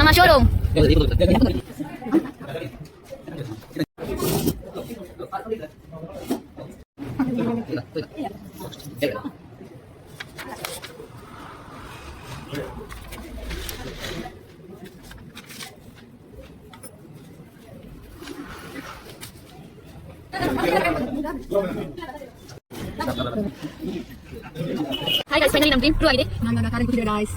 ನಮ್ಮ showroom. Hi guys, finally ನಮ್ಮ dream true ಆಗಿದೆ. ನಾನು ಕಾರಲ್ಲಿ ಕೂತಿದ್ದೆ guys.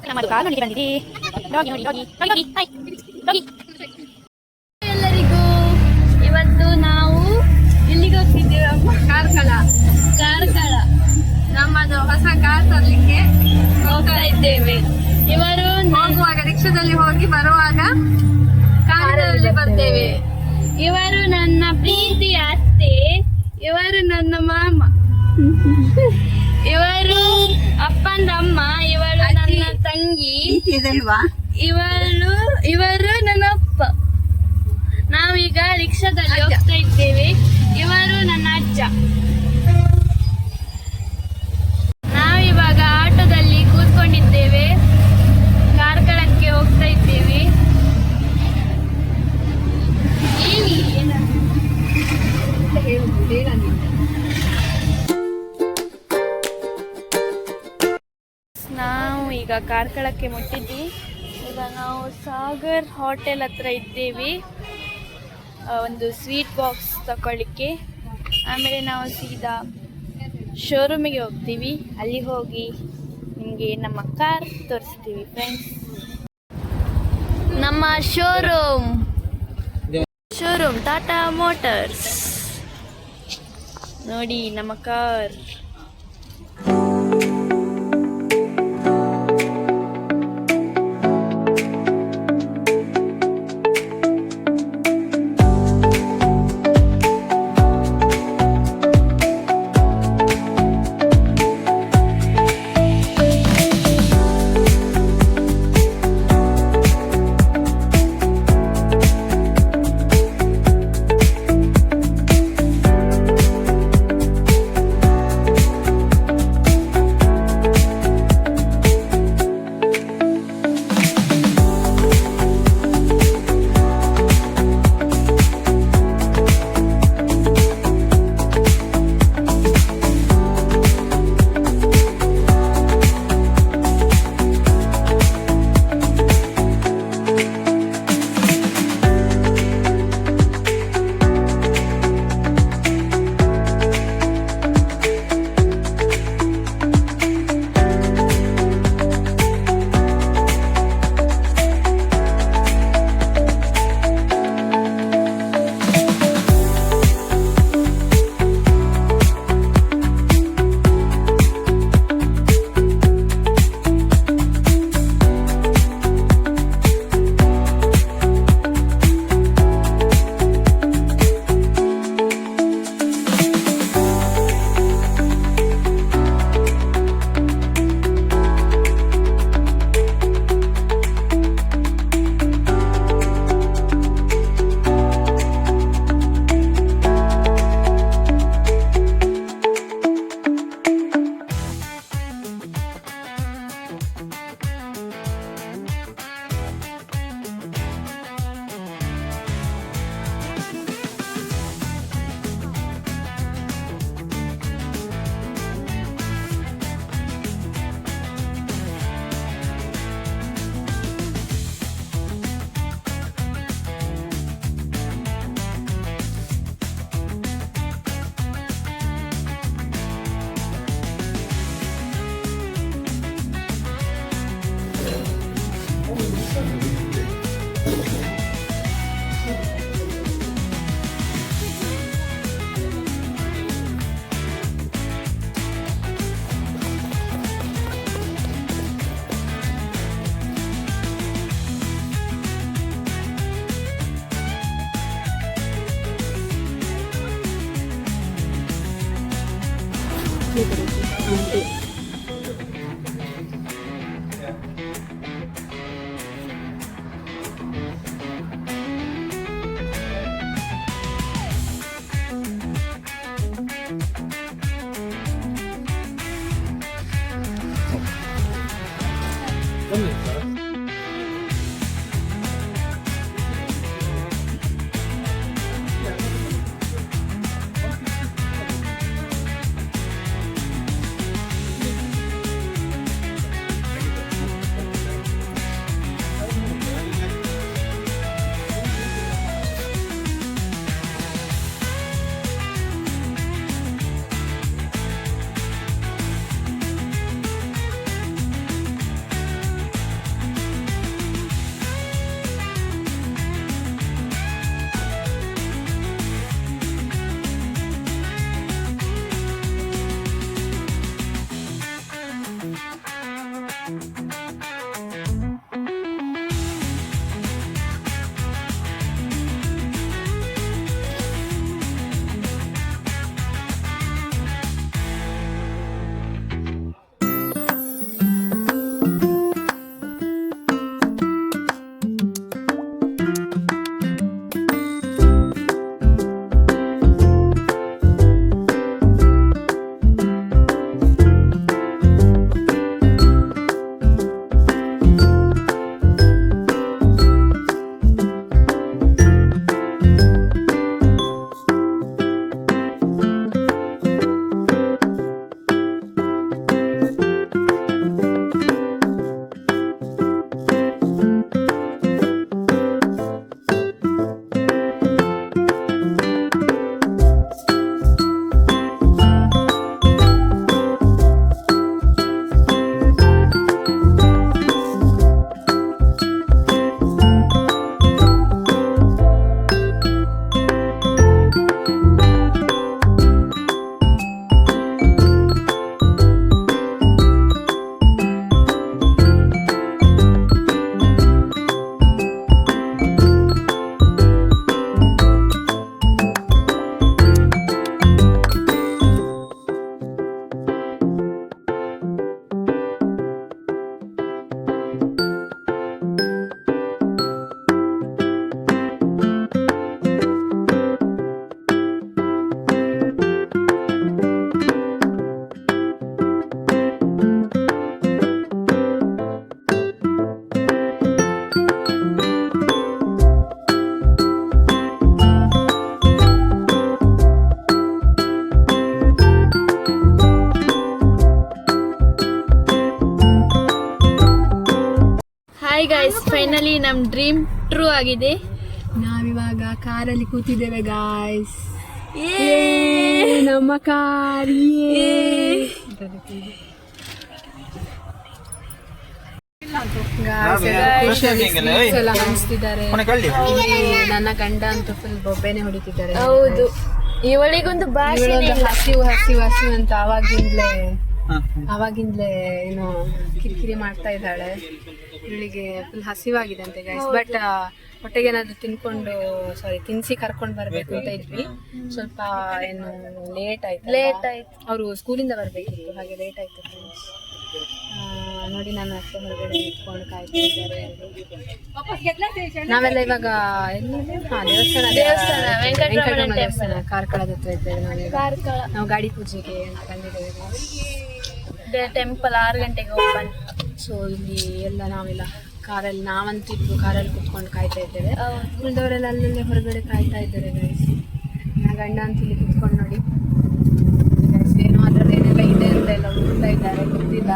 ನಮ್ಮ ಕಾರ್ ನೋಡಿ ಬಂದಿದೆ. ಡಾಗಿ ನೋಡಿ, ಡಾಗಿ ಡಾಗಿ ಹಾಯ್ ಡಾಗಿ. ಎಲ್ಲರಿಗೂ ಇವತ್ತು ನಾವು ಎಲ್ಲಿಗೆ ಹೋಗ್ತಿದ್ದೇವೆ? ಕಾರ್ಕಳ. ನಮ್ಮದು ಹೊಸ ಕಾರ್ ತರಲಿಕ್ಕೆ ಹೋಗ್ತಾ ಇದ್ದೇವೆ. ಇವರು ಹೋಗುವಾಗ ರಿಕ್ಷಾದಲ್ಲಿ ಹೋಗಿ, ಬರುವಾಗ ಕಾರಲ್ಲಿ ಬರ್ತೇವೆ. ಇವರು ನನ್ನ ಪ್ರೀತಿಯ ಅತ್ತೆ, ಇವರು ನನ್ನ ಮಾಮ, ಇವರು ಅಪ್ಪಂದಮ್ಮ, ಇವಳು ನನ್ನ ತಂಗಿ, ಇವರು ನನ್ನ ಅಪ್ಪ. ನಾವೀಗ ರಿಕ್ಷಾದಲ್ಲಿ ಹೋಗ್ತಾ ಇದ್ದೇವೆ. ಇವರು ನನ್ನ ಅಜ್ಜ. ನಾವಿವಾಗ ಆಟೋದಲ್ಲಿ ಕೂತ್ಕೊಂಡಿದ್ದೇವೆ. ಕಾರ್ಕಳಕ್ಕೆ ಹೋಗ್ತಾ ಇದ್ದೇವೆ. ನಾವು ಈಗ ಕಾರ್ಕಳಕ್ಕೆ ಮುಟ್ಟಿದ್ವಿ. ಈಗ ನಾವು ಸಾಗರ್ ಹೋಟೆಲ್ ಹತ್ರ ಇದ್ದೇವೆ, ಒಂದು ಸ್ವೀಟ್ ಬಾಕ್ಸ್ ತಗೊಳ್ಳಿಕ್ಕೆ. ಆಮೇಲೆ ನಾವು ಸೀದಾ ಶೋರೂಮಿಗೆ ಹೋಗ್ತೀವಿ. ಅಲ್ಲಿ ಹೋಗಿ ನಿಮಗೆ ನಮ್ಮ ಕಾರ್ ತೋರಿಸ್ತೀವಿ ಫ್ರೆಂಡ್ಸ್. ನಮ್ಮ ಶೋರೂಮ್ ಟಾಟಾ ಮೋಟರ್ಸ್. ನೋಡಿ ನಮ್ಮ ಕಾರ್. ಹಾಯ್ ಗೈಸ್, ಫೈನಲಿ ನಮ್ ಡ್ರೀಮ್ ಟ್ರೂ ಆಗಿದೆ. ನಾವಿವಾಗ ಕಾರಲ್ಲಿ ಕೂತಿದ್ದೇವೆ ಗಾಯ್ಸ್. ನಮ್ಮ ಕಾರ್ ಎಲ್ಲ ಹಂಚ್ತಿದ್ದಾರೆ. ನನ್ನ ಗಂಡ ಅಂತೂ ಫುಲ್ ಬೊಬ್ಬೆನೆ ಹೊಡಿತಿದ್ದಾರೆ. ಹೌದು, ಇವಳಿಗೊಂದು ಭಾಷೆ ಹಸಿವು ಅಂತ ಅವಾಗಿಂದ್ಲೇ ಏನೋ ಕಿರಿಕಿರಿ ಮಾಡ್ತಾ ಇದ್ದಾಳೆ. ಇವಳಿಗೆ ಫುಲ್ ಹಸಿವಾಗಿದೆ ಅಂತೆ ಗೈಸ್. ಬಟ್ ಹೊಟ್ಟೆಗೆ ಏನಾದ್ರು ತಿನ್ಸಿ ಕರ್ಕೊಂಡು ಬರ್ಬೇಕು ಅಂತ ಇದ್ವಿ. ಸ್ವಲ್ಪ ಏನು ಲೇಟ್ ಆಯ್ತು. ಅವರು ಸ್ಕೂಲಿಂದ ಬರ್ಬೇಕಿತ್ತು, ಹಾಗೆ ಲೇಟ್ ಆಯ್ತು. ನೋಡಿ, ನನ್ನ ಅತ್ತೆ ಹೊರಗಡೆ ನಿಂತ್ಕೊಂಡು ಕಾಯ್ತಾ ಇದ್ದಾರೆ. ನಾವೆಲ್ಲ ಇವಾಗ ದೇವಸ್ಥಾನ ವೆಂಕಟರಮಣ ದೇವಸ್ಥಾನ ಕಾರ್ಕಳದ ಹತ್ರ ಇದ್ದೇವೆ. ನಾವು ಗಾಡಿ ಪೂಜೆಗೆ ಅಂತ ಬಂದಿದ್ದೇವೆ. ಟೆಂಪಲ್ 6 ಗಂಟೆಗೆ ಓಪನ್. ಸೊ ಇಲ್ಲಿ ನಾವೆಲ್ಲ ನಾವಂತಿದ್ದು ಕಾರಲ್ಲಿ ಕುತ್ಕೊಂಡು ಕಾಯ್ತಾ ಇದ್ದೇವೆ. ಉಳಿದವರೆಲ್ಲ ಅಲ್ಲಲ್ಲೇ ಹೊರಗಡೆ ಕಾಯ್ತಾ ಇದ್ದಾರೆ ಗೈಸ್. ನನ್ನ ಗಂಡ ಅಂತ ಇಲ್ಲಿ ಕುತ್ಕೊಂಡು ನೋಡಿ ಗೈಸ್, ಏನೋ ಅದ್ರಲ್ಲಿ ಏನೆಲ್ಲ ಇದೆ ಅಂತ ಎಲ್ಲ ಹುಡುಕ್ತಾ ಇದ್ದಾರೆ. ಗೊತ್ತಿಲ್ಲ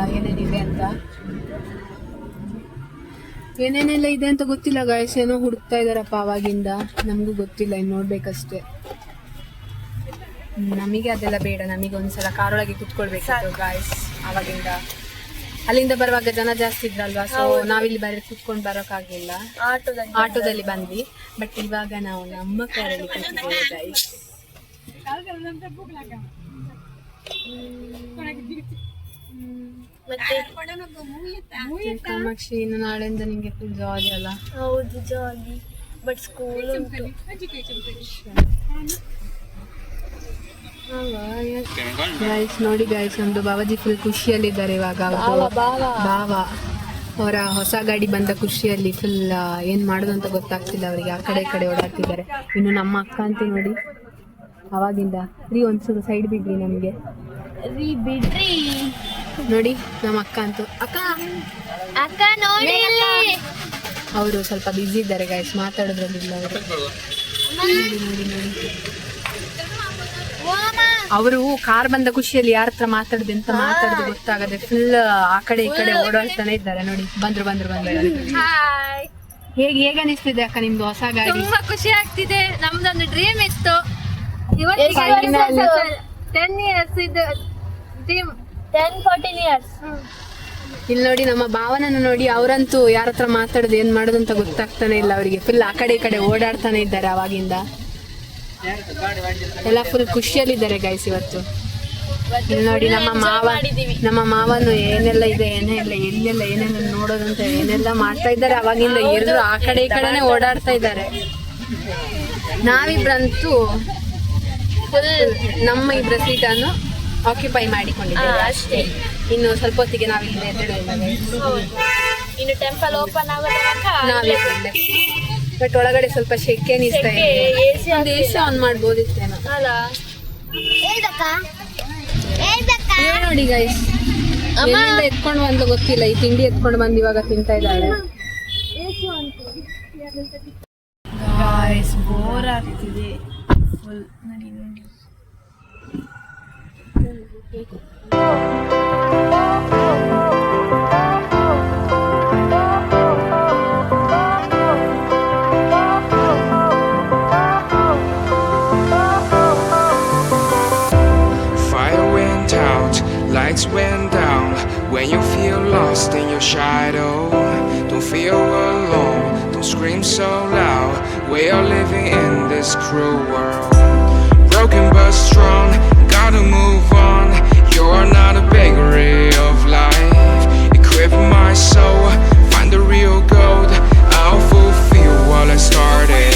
ಏನೇನೆಲ್ಲ ಇದೆ ಅಂತ ಗೊತ್ತಿಲ್ಲ ಗೈಸ್. ಏನೋ ಹುಡುಕ್ತಾ ಇದ್ದಾರಪ್ಪ ಅವಾಗಿಂದ, ನಮಗೂ ಗೊತ್ತಿಲ್ಲ, ಇನ್ನು ನೋಡ್ಬೇಕಷ್ಟೇ. ನಮಗೆ ಅದೆಲ್ಲ ಬೇಡ, ನಮಗೆ ಒಂದ್ಸಲ ಕಾರೊಳಗೆ ಕುತ್ಕೊಳ್ಬೇಕಿತ್ತು ಗಾಯ್ಸ್. ಅವಾಗಿಂದ ಅಲ್ಲಿಂದ ಬರುವಾಗ ಜನ ಜಾಸ್ತಿ ಇದ್ರಲ್ವಾ, ಸೊ ನಾವಿಲ್ಲಿ ಕುತ್ಕೊಂಡು ಬರೋಕ್ಕಾಗಲಿಲ್ಲ, ಆಟೋದಲ್ಲಿ ಬಂದ್ವಿ. ಬಟ್ ಇವಾಗ ನಾವು ನಮ್ಮ ಕಾರಲ್ಲಿ ಕೂತಿದ್ದೇವೆ ಗೈಸ್. ಕಾಮಾಕ್ಷಿ, ಇನ್ನು ನಾಳೆಯಿಂದ ನಿಂಗೆ ಫುಲ್ ಜಾಲಿ ಅಲ್ಲ? ಹೌದು, ಜಾಲಿ. ಬಟ್ ಸ್ಕೂಲ್ ಗೈಸ್ ನೋಡಿ ಗೈಸ್, ಒಂದು ಬಾಬಾಜಿ ಫುಲ್ ಖುಷಿಯಲ್ಲಿದ್ದಾರೆ ಇವಾಗ. ಬಾವ ಅವರ ಹೊಸ ಗಾಡಿ ಬಂದ ಖುಷಿಯಲ್ಲಿ ಫುಲ್ ಏನ್ ಮಾಡೋದು ಅಂತ ಗೊತ್ತಾಗ್ತಿಲ್ಲ ಅವರಿಗೆ, ಆ ಕಡೆ ಈ ಕಡೆ ಓಡಾಡ್ತಿದ್ದಾರೆ. ಇನ್ನು ನಮ್ಮ ಅಕ್ಕ ಅಂತೂ ನೋಡಿ ಅವಾಗಿಂದ ಒಂದ್ಸಲ ಸೈಡ್ ಬಿಡ್ರಿ ನಮ್ಗೆ ಬಿಡ್ರಿ. ನೋಡಿ ನಮ್ಮ ಅಕ್ಕ ಅಂತೂ ಅಕ್ಕ ನೋಡಿ ಅವರು ಸ್ವಲ್ಪ ಬ್ಯುಸಿ ಇದ್ದಾರೆ ಗೈಸ್, ಮಾತಾಡೋದ್ರಲ್ಲಿಲ್ಲ ಅವರು. ಅವರು ಕಾರ್ ಬಂದ ಖುಷಿಯಲ್ಲಿ ಯಾರ ಹತ್ರ ಮಾತಾಡುದು ಎಂತ ಮಾತಾಡುದು ಗೊತ್ತಾಗದೆ ಫುಲ್ ಆ ಕಡೆ ಈ ಕಡೆ ಓಡಾಡ್ತಾನೆ ಇದ್ದಾರೆ. ನೋಡಿ ಬಂದ್ರು. ಹೇಗೆ ಅನಿಸ್ತಿದೆ ಅಕ್ಕ ನಿಮ್ದು ಹೊಸ ಗಾಡಿ? ತುಂಬಾ ಖುಷಿ ಆಗ್ತಿದೆ. ನಮ್ದೊಂದು ಡ್ರೀಮ್ ಇತ್ತು, 10 years ಇದು ಡ್ರೀಮ್, 10-14 years. ಇಲ್ಲಿ ನೋಡಿ ನಮ್ಮ ಭಾವನನ್ನು ನೋಡಿ, ಅವರಂತೂ ಯಾರ ಹತ್ರ ಮಾತಾಡೋದು ಏನ್ ಮಾಡೋದು ಅಂತ ಗೊತ್ತಾಗ್ತಾನೆ ಇಲ್ಲ ಅವರಿಗೆ. ಫುಲ್ ಆ ಕಡೆ ಈ ಕಡೆ ಓಡಾಡ್ತಾನೆ ಇದ್ದಾರೆ ಅವಾಗಿಂದ. ಎಲ್ಲ ಫುಲ್ ಖುಷಿಯಲ್ಲಿದ್ದಾರೆ ಗೈಸ್ ಇವತ್ತು. ಇಲ್ಲಿ ನೋಡಿ ನಮ್ಮ ಮಾವನು ಏನೆಲ್ಲ ಇದೆ ಎಲ್ಲೆಲ್ಲ ಏನೆಲ್ಲ ನೋಡೋದಂತ ಏನೆಲ್ಲ ಮಾಡ್ತಾ ಇದ್ದಾರೆ ಅವಾಗಿಂದ. ಎಲ್ಲರೂ ಆ ಕಡೆ ಈ ಕಡೆನೆ ಓಡಾಡ್ತಾ ಇದ್ದಾರೆ. ನಾವಿಬ್ರಂತೂ ಫುಲ್ ನಮ್ಮ ಇಬ್ಬರ ಸೀಟನ್ನು ಆಕ್ಯುಪೈ ಮಾಡಿಕೊಂಡಿದ್ದೇವೆ ಅಷ್ಟೇ. ಇನ್ನು ಸ್ವಲ್ಪ ಹೊತ್ತಿಗೆ ನಾವಿಲ್ಲಿ ಇನ್ನು ಟೆಂಪಲ್ ಓಪನ್ ನಾವಿಲ್ಲ. ಬಟ್ ಒಳಗಡೆ ಸ್ವಲ್ಪ ಶೆಕೆ ಅನಿಸ್ತಾ ಇದೆ. AC ಆನ್ ಮಾಡ್ಬೋದಿತ್ತೇನೋ ನೋಡಿ ಗೈಸ್. ಎಲ್ಲಿಂದ ಎತ್ಕೊಂಡು ಬಂದು ಗೊತ್ತಿಲ್ಲ, ಈ ತಿಂಡಿ ಎತ್ಕೊಂಡು ಬಂದು ಇವಾಗ ತಿಂತಾ ಇದ್ದಾಳೆ. ಬೋರ್ ಆಗ್ತಿದೆ ಫುಲ್. ನೋಡಿ Lights went down when you feel lost in your shadow. Don't feel alone, don't scream so loud. We are living in this cruel world. Broken but strong, gotta move on. You're not a bakery of life. Equip my soul, find the real gold. I'll fulfill what I started.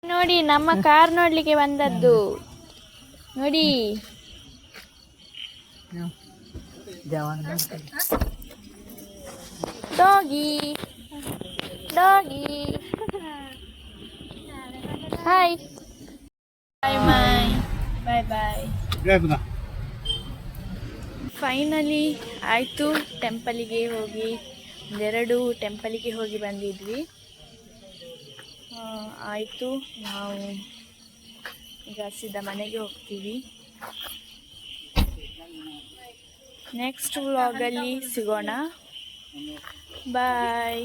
ನೋಡಿ ನಮ್ಮ car ನೋಡ್ಲಿಕ್ಕೆ ಬಂದದ್ದು ನೋಡಿ. Doggy hi bye. Finally ಆಯಿತು, ಟೆಂಪಲಿಗೆ ಹೋಗಿ ಒಂದೆರಡು ಟೆಂಪಲಿಗೆ ಹೋಗಿ ಬಂದಿದ್ವಿ. ಆಯಿತು, ನಾವು ಈಗ ಸೀದಾ ಮನೆಗೆ ಹೋಗ್ತೀವಿ. ನೆಕ್ಸ್ಟ್ ವ್ಲಾಗಲ್ಲಿ ಸಿಗೋಣ. ಬಾಯ್.